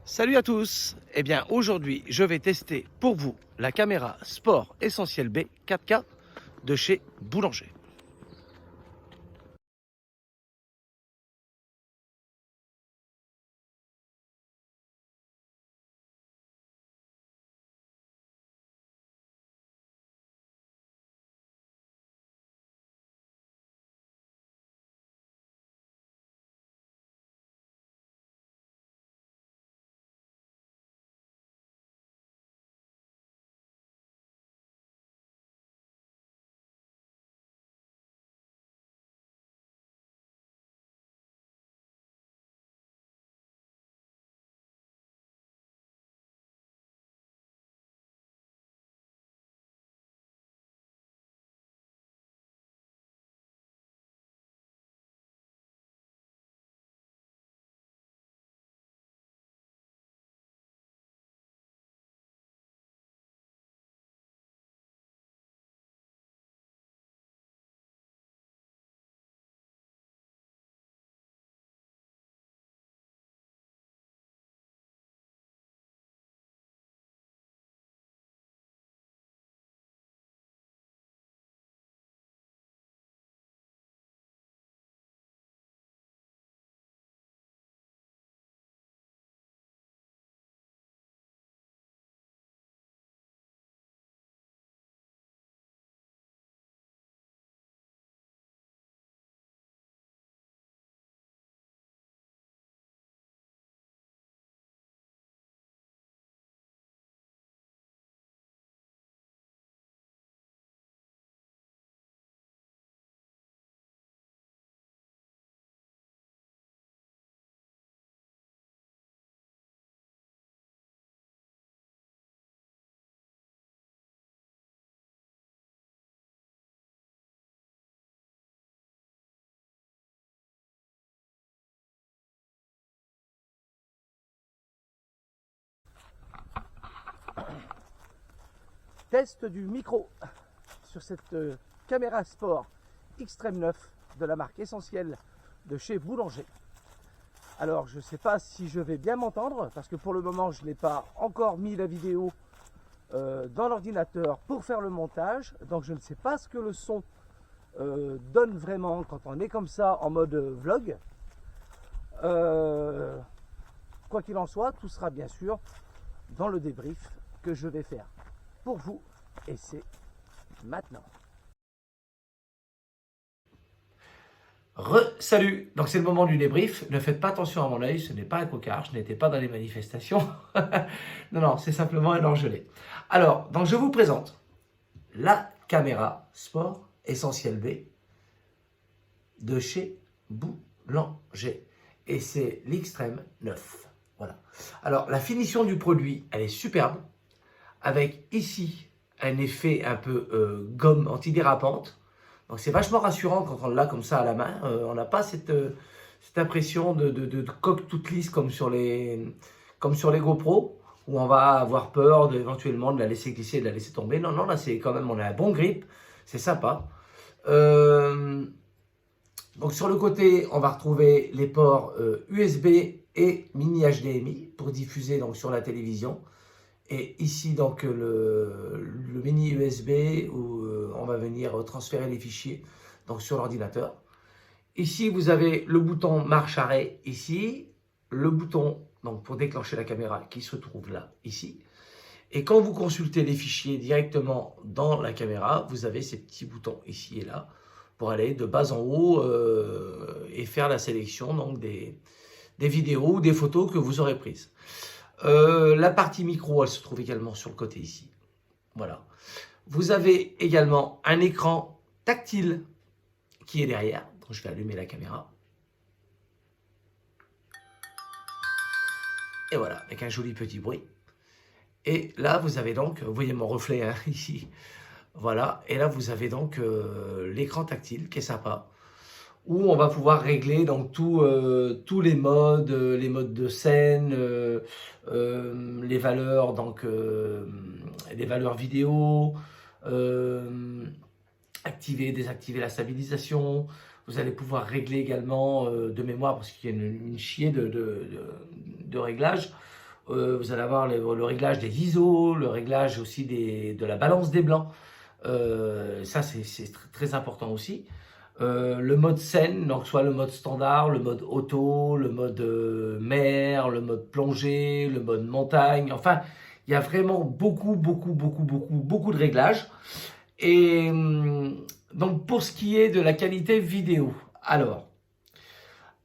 Salut à tous. Eh bien aujourd'hui je vais tester pour vous la caméra Sport Essentiel B 4K de chez Boulanger. Test du micro sur cette caméra Sport Extreme 9 de la marque Essentiel de chez Boulanger. Alors je ne sais pas si je vais bien m'entendre parce que pour le moment je n'ai pas encore mis la vidéo dans l'ordinateur pour faire le montage, donc je ne sais pas ce que le son donne vraiment quand on est comme ça en mode vlog. Quoi qu'il en soit, tout sera bien sûr dans le débrief que je vais faire pour vous, et c'est maintenant. Salut, donc c'est le moment du débrief. Ne faites pas attention à mon œil, ce n'est pas un cocard, je n'étais pas dans les manifestations. Non, c'est simplement un orgelé. Alors, donc je vous présente la caméra Sport Essentiel B de chez Boulanger. Et c'est l'Extreme 9. Voilà. Alors, la finition du produit, elle est superbe. Avec ici un effet un peu gomme antidérapante. Donc c'est vachement rassurant quand on l'a comme ça à la main. On n'a pas cette impression de coque toute lisse comme sur les GoPro, où on va avoir peur éventuellement de la laisser glisser, de la laisser tomber. Non, là c'est quand même, on a un bon grip, c'est sympa. Donc sur le côté, on va retrouver les ports USB et mini HDMI pour diffuser donc sur la télévision. Et ici, donc, le mini USB où on va venir transférer les fichiers donc, sur l'ordinateur. Ici, vous avez le bouton marche-arrêt ici, le bouton donc, pour déclencher la caméra qui se trouve là, ici. Et quand vous consultez les fichiers directement dans la caméra, vous avez ces petits boutons ici et là pour aller de bas en haut et faire la sélection donc, des vidéos ou des photos que vous aurez prises. La partie micro, elle se trouve également sur le côté ici. Voilà. Vous avez également un écran tactile qui est derrière. Donc, je vais allumer la caméra. Et voilà, avec un joli petit bruit. Et là, vous avez donc, vous voyez mon reflet hein, ici. Voilà. Et là, vous avez donc l'écran tactile qui est sympa, où on va pouvoir régler donc tous les modes de scène, les valeurs donc les valeurs vidéo, activer, désactiver la stabilisation. Vous allez pouvoir régler également de mémoire parce qu'il y a une chier de réglages Vous allez avoir le réglage des ISO, le réglage aussi de la balance des blancs. Ça, c'est très important aussi. Le mode scène, donc soit le mode standard, le mode auto, le mode mer, le mode plongée, le mode montagne. Enfin, il y a vraiment beaucoup de réglages. Et donc, pour ce qui est de la qualité vidéo, alors,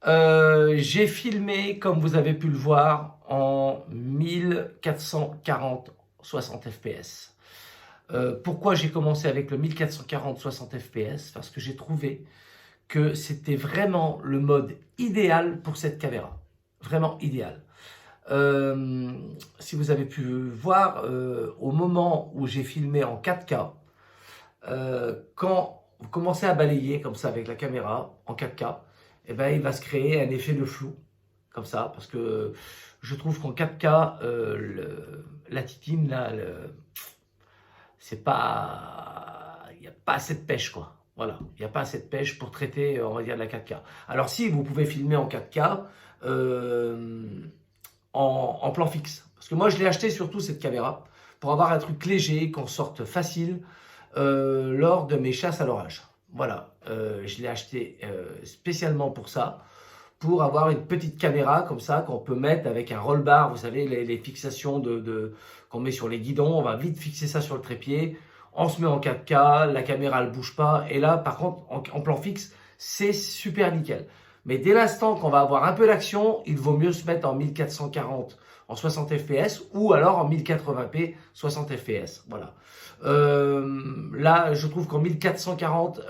j'ai filmé, comme vous avez pu le voir, en 1440 60 fps. Pourquoi j'ai commencé avec le 1440 60 fps? Parce que j'ai trouvé que c'était vraiment le mode idéal pour cette caméra. Vraiment idéal. Si vous avez pu voir, au moment où j'ai filmé en 4K, quand vous commencez à balayer comme ça avec la caméra en 4K, eh ben, il va se créer un effet de flou, comme ça, parce que je trouve qu'en 4K, la titine, là, c'est pas, il n'y a pas assez de pêche, quoi. Voilà, il n'y a pas assez de pêche pour traiter, on va dire, de la 4K. Alors si vous pouvez filmer en 4K, en plan fixe, parce que moi je l'ai acheté surtout cette caméra, pour avoir un truc léger, qu'on sorte facile, lors de mes chasses à l'orage. Voilà, je l'ai acheté spécialement pour ça, pour avoir une petite caméra comme ça qu'on peut mettre avec un roll-bar, vous savez, les fixations qu'on met sur les guidons. On va vite fixer ça sur le trépied, on se met en 4K, la caméra elle bouge pas, et là par contre en plan fixe c'est super nickel. Mais dès l'instant qu'on va avoir un peu d'action, il vaut mieux se mettre en 1440 en 60 fps ou alors en 1080p 60 fps. Voilà. Là, je trouve qu'en 1440,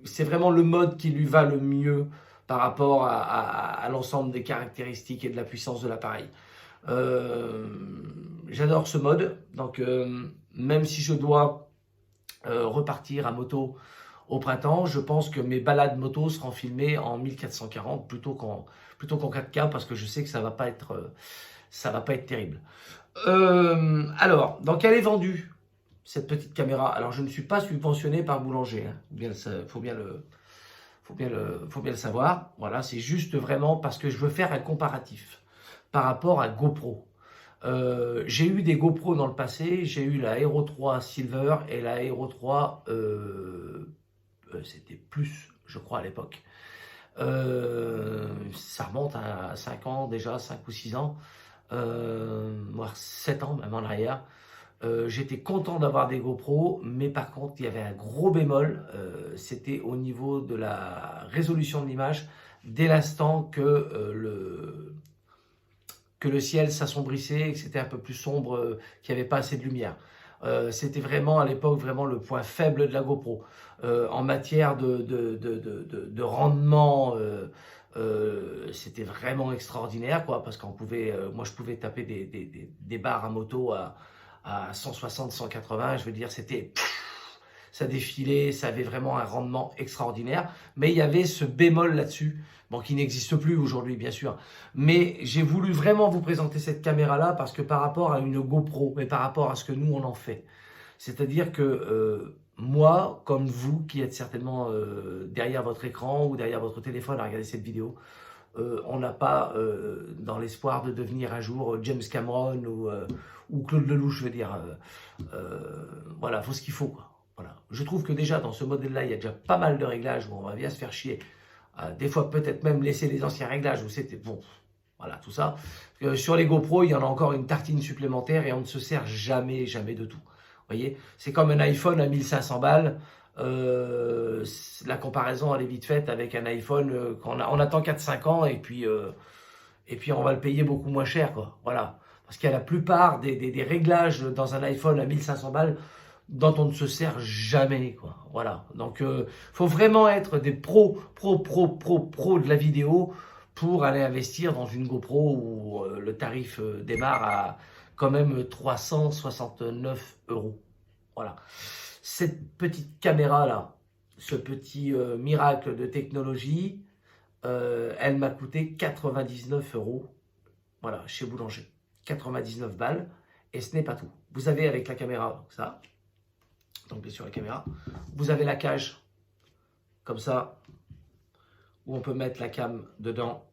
c'est vraiment le mode qui lui va le mieux par rapport à l'ensemble des caractéristiques et de la puissance de l'appareil. J'adore ce mode, donc même si je dois repartir à moto au printemps, je pense que mes balades moto seront filmées en 1440 plutôt qu'en 4K, parce que je sais que ça va pas être terrible. Alors, donc elle est vendue, cette petite caméra. Alors je ne suis pas subventionné par Boulanger, hein. Faut bien le savoir. Voilà, c'est juste vraiment parce que je veux faire un comparatif par rapport à GoPro. J'ai eu des GoPro dans le passé, j'ai eu la Hero 3 Silver et la Hero 3, c'était plus, je crois, à l'époque. Ça remonte à 5 ans déjà, 5 ou 6 ans, voire 7 ans même en arrière. J'étais content d'avoir des GoPro, mais par contre, il y avait un gros bémol, c'était au niveau de la résolution de l'image, dès l'instant que le ciel s'assombrissait et que c'était un peu plus sombre, qu'il n'y avait pas assez de lumière. C'était vraiment à l'époque vraiment le point faible de la GoPro. En matière de rendement, c'était vraiment extraordinaire, quoi, parce qu'on pouvait, moi je pouvais taper des barres à moto à 160, 180, je veux dire, ça défilait, ça avait vraiment un rendement extraordinaire, mais il y avait ce bémol là-dessus, bon, qui n'existe plus aujourd'hui, bien sûr, mais j'ai voulu vraiment vous présenter cette caméra-là, parce que par rapport à une GoPro, mais par rapport à ce que nous, on en fait, c'est-à-dire que moi, comme vous, qui êtes certainement derrière votre écran ou derrière votre téléphone à regarder cette vidéo, on n'a pas, dans l'espoir de devenir un jour James Cameron ou Claude Lelouch, je veux dire, voilà, faut ce qu'il faut, quoi. Voilà. Je trouve que déjà dans ce modèle-là, il y a déjà pas mal de réglages où on va bien se faire chier. Des fois, peut-être même laisser les anciens réglages où c'était bon. Voilà, tout ça. Sur les GoPro, il y en a encore une tartine supplémentaire et on ne se sert jamais de tout. Vous voyez, c'est comme un iPhone à 1500 balles. La comparaison, elle est vite faite avec un iPhone on attend 4-5 ans et puis on va le payer beaucoup moins cher, quoi. Voilà. Parce qu'il y a la plupart des réglages dans un iPhone à 1500 balles dont on ne se sert jamais, quoi. Voilà. Donc, faut vraiment être des pros de la vidéo pour aller investir dans une GoPro où le tarif démarre à quand même 369 €. Voilà. Cette petite caméra-là, ce petit miracle de technologie, elle m'a coûté 99 €. Voilà, chez Boulanger. 99 balles. Et ce n'est pas tout. Vous avez avec la caméra, ça. Donc bien sûr la caméra. Vous avez la cage, comme ça, où on peut mettre la cam dedans.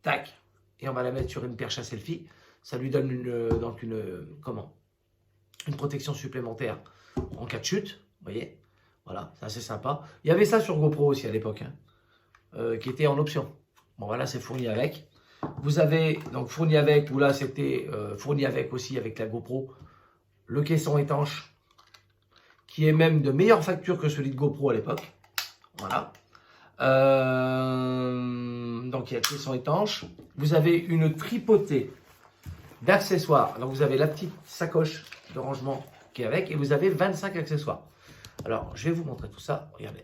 Tac. et on va la mettre sur une perche à selfie. Ça lui donne une protection supplémentaire en cas de chute, vous voyez. Voilà, c'est assez sympa. Il y avait ça sur GoPro aussi à l'époque, hein, qui était en option. Bon, voilà, c'est fourni avec. Vous avez donc fourni avec, ou là c'était fourni avec aussi avec la GoPro, le caisson étanche, qui est même de meilleure facture que celui de GoPro à l'époque. Voilà. Donc il y a le caisson étanche. Vous avez une tripotée d'accessoires. Donc vous avez la petite sacoche de rangement qui est avec, et vous avez 25 accessoires. Alors je vais vous montrer tout ça. Regardez.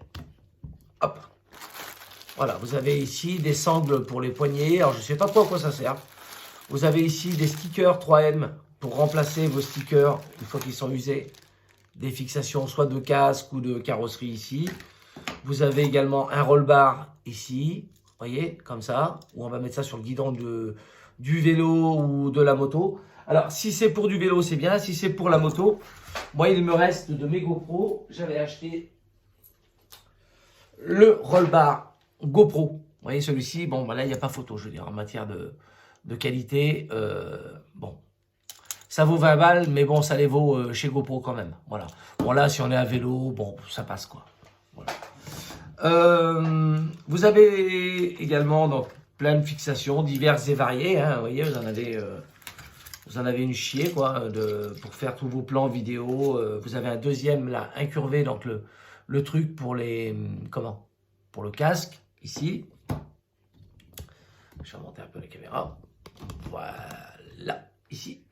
Hop. Voilà, vous avez ici des sangles pour les poignets. Alors je ne sais pas à quoi ça sert. Vous avez ici des stickers 3M pour remplacer vos stickers une fois qu'ils sont usés. Des fixations soit de casque ou de carrosserie ici. Vous avez également un roll-bar ici, vous voyez, comme ça, où on va mettre ça sur le guidon du vélo ou de la moto. Alors, si c'est pour du vélo, c'est bien. Si c'est pour la moto, moi, il me reste de mes GoPro, j'avais acheté le roll-bar GoPro. Vous voyez, celui-ci, bon, là, il n'y a pas photo, je veux dire, en matière de qualité. Bon, ça vaut 20 balles, mais bon, ça les vaut chez GoPro quand même. Voilà. Bon, là, si on est à vélo, bon, ça passe, quoi. Voilà. Vous avez également donc, plein de fixations diverses et variées. Hein, vous voyez, vous en avez une chier, quoi, pour faire tous vos plans vidéo. Vous avez un deuxième, là, incurvé, donc le truc pour pour le casque, ici. Je vais remonter un peu la caméra. Voilà, ici.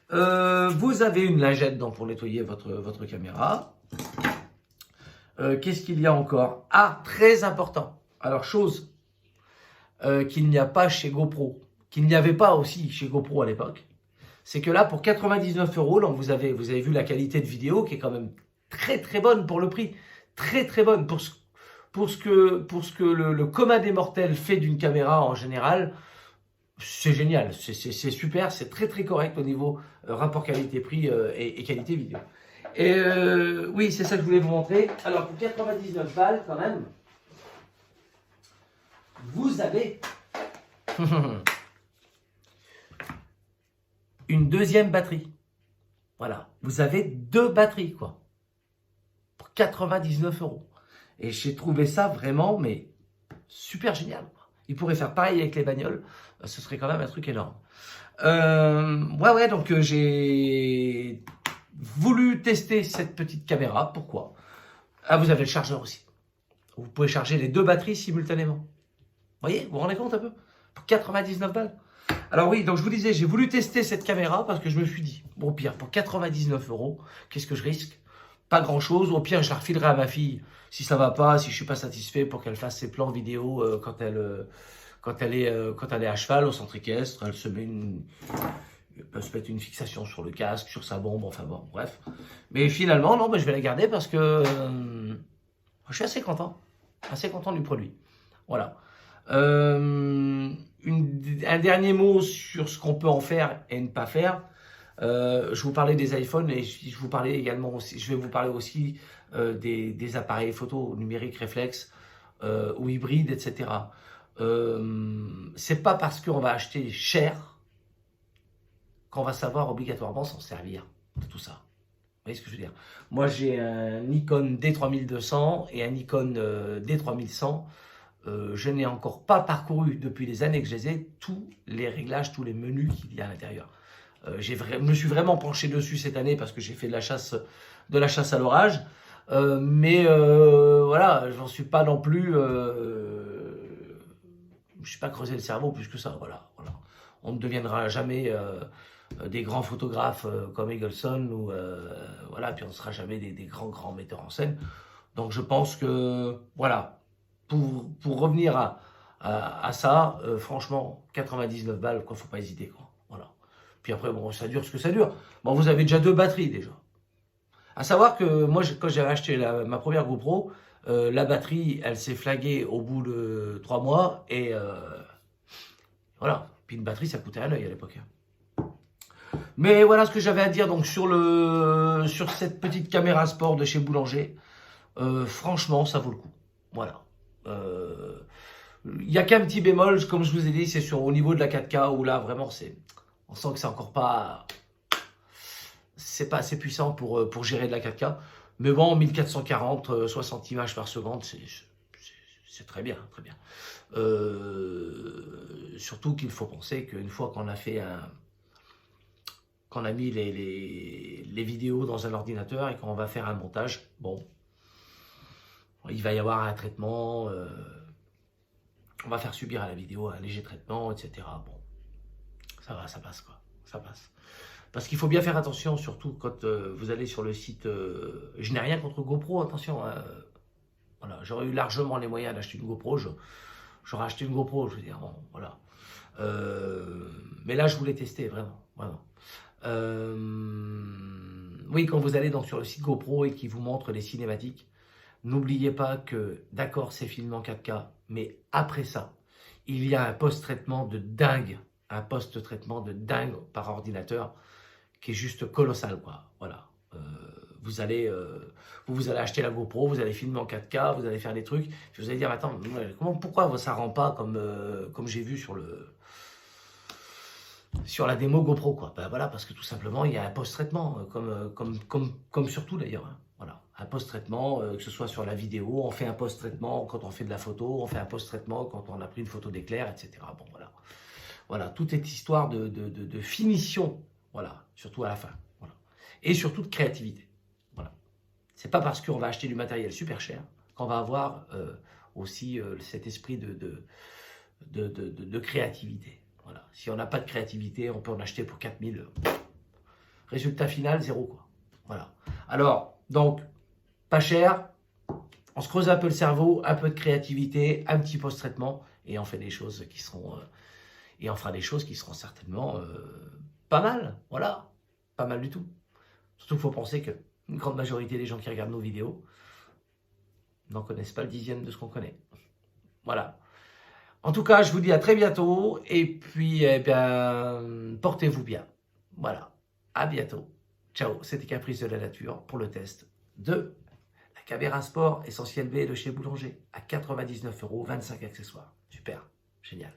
Vous avez une lingette donc, pour nettoyer votre caméra. Qu'est-ce qu'il y a encore? Ah, très important. Alors, chose qu'il n'y a pas chez GoPro, qu'il n'y avait pas aussi chez GoPro à l'époque, c'est que là, pour 99 €, donc vous avez vu la qualité de vidéo qui est quand même très très bonne pour le prix. Très très bonne pour ce que le commun des mortels fait d'une caméra en général. C'est génial, c'est super, c'est très très correct au niveau rapport qualité-prix et qualité vidéo. Et oui, c'est ça que je voulais vous montrer. Alors, pour 99 balles, quand même, vous avez une deuxième batterie. Voilà, vous avez 2 batteries, quoi. Pour 99 €. Et j'ai trouvé ça vraiment, mais super génial. Il pourrait faire pareil avec les bagnoles. Ce serait quand même un truc énorme. Ouais, donc j'ai voulu tester cette petite caméra. Pourquoi? Ah, vous avez le chargeur aussi. Vous pouvez charger les 2 batteries simultanément. Vous voyez, vous vous rendez compte un peu? Pour 99 balles. Alors oui, donc je vous disais, j'ai voulu tester cette caméra parce que je me suis dit, bon, au pire, pour 99 €, qu'est-ce que je risque? Pas grand-chose. Au pire, je la refilerai à ma fille si ça va pas, si je suis pas satisfait, pour qu'elle fasse ses plans vidéo quand elle est à cheval au centre équestre. Elle peut se mettre une fixation sur le casque, sur sa bombe, enfin bon, bref. Mais finalement, non, je vais la garder parce que je suis assez content du produit. Voilà. Un dernier mot sur ce qu'on peut en faire et ne pas faire. Je vous parlais des iPhones et je vais vous parler aussi des appareils photo numériques réflexes ou hybrides, etc. C'est pas parce qu'on va acheter cher qu'on va savoir obligatoirement s'en servir de tout ça. Vous voyez ce que je veux dire? Moi, j'ai un Nikon D3200 et un Nikon D3100. Je n'ai encore pas parcouru depuis les années que je les ai tous les réglages, tous les menus qu'il y a à l'intérieur. Je me suis vraiment penché dessus cette année parce que j'ai fait de la chasse à l'orage. Mais voilà, j'en suis pas non plus. Je ne suis pas creusé le cerveau plus que ça. Voilà. On ne deviendra jamais des grands photographes comme Eagleson ou voilà, puis on ne sera jamais des grands metteurs en scène. Donc je pense que voilà, pour revenir à ça, franchement, 99 balles, quoi, faut pas hésiter, quoi. Voilà. Puis après, bon, ça dure ce que ça dure. Bon, vous avez déjà 2 batteries déjà. À savoir que moi, quand j'avais acheté ma première GoPro, la batterie, elle s'est flaguée au bout de 3 mois et voilà. Puis une batterie, ça coûtait un œil à l'époque. Mais voilà ce que j'avais à dire donc sur cette petite caméra sport de chez Boulanger. Franchement, ça vaut le coup. Voilà. Il n'y a qu'un petit bémol, comme je vous ai dit, c'est au niveau de la 4K, où là, vraiment, on sent que c'est encore pas... C'est pas assez puissant pour gérer de la 4K. Mais bon, 1440, 60 images par seconde, c'est très bien, très bien. Surtout qu'il faut penser qu'une fois qu'on a fait qu'on a mis les vidéos dans un ordinateur et qu'on va faire un montage, bon, il va y avoir un traitement, on va faire subir à la vidéo un léger traitement, etc. Bon, ça va, ça passe quoi, ça passe. Parce qu'il faut bien faire attention, surtout quand vous allez sur le site, je n'ai rien contre GoPro, attention, voilà, j'aurais eu largement les moyens d'acheter une GoPro, j'aurais acheté une GoPro, je veux dire, bon, voilà. Mais là, je voulais tester, vraiment, vraiment. Oui, quand vous allez donc sur le site GoPro et qu'il vous montre les cinématiques, n'oubliez pas que, d'accord, c'est filmé en 4K, mais après ça, il y a un post-traitement de dingue, par ordinateur, qui est juste colossal, quoi. Voilà. Vous allez acheter la GoPro, vous allez filmer en 4K, vous allez faire des trucs, puis vous allez dire, attends, pourquoi ça rend pas comme j'ai vu sur la démo GoPro, quoi. Ben voilà, parce que tout simplement, il y a un post-traitement, comme sur tout d'ailleurs, hein. Voilà, un post-traitement, que ce soit sur la vidéo, on fait un post-traitement quand on fait de la photo, on fait un post-traitement quand on a pris une photo d'éclair, etc. Bon, voilà. Voilà, toute cette histoire de finition, voilà, surtout à la fin, voilà. Et surtout de créativité, voilà. C'est pas parce qu'on va acheter du matériel super cher qu'on va avoir aussi cet esprit de créativité. Voilà. Si on n'a pas de créativité, on peut en acheter pour 4000. Résultat final, zéro, quoi. Voilà. Alors, donc, pas cher, on se creuse un peu le cerveau, un peu de créativité, un petit post-traitement, et on fait des choses qui seront... et on fera des choses qui seront certainement pas mal, voilà, pas mal du tout. Surtout qu'il faut penser qu'une grande majorité des gens qui regardent nos vidéos n'en connaissent pas le 10e de ce qu'on connaît. Voilà. En tout cas, je vous dis à très bientôt, et puis, eh bien, portez-vous bien. Voilà, à bientôt. Ciao, c'était Caprice de la Nature pour le test de la caméra sport Essentiel B de chez Boulanger à 99 €, 25 accessoires. Super, génial.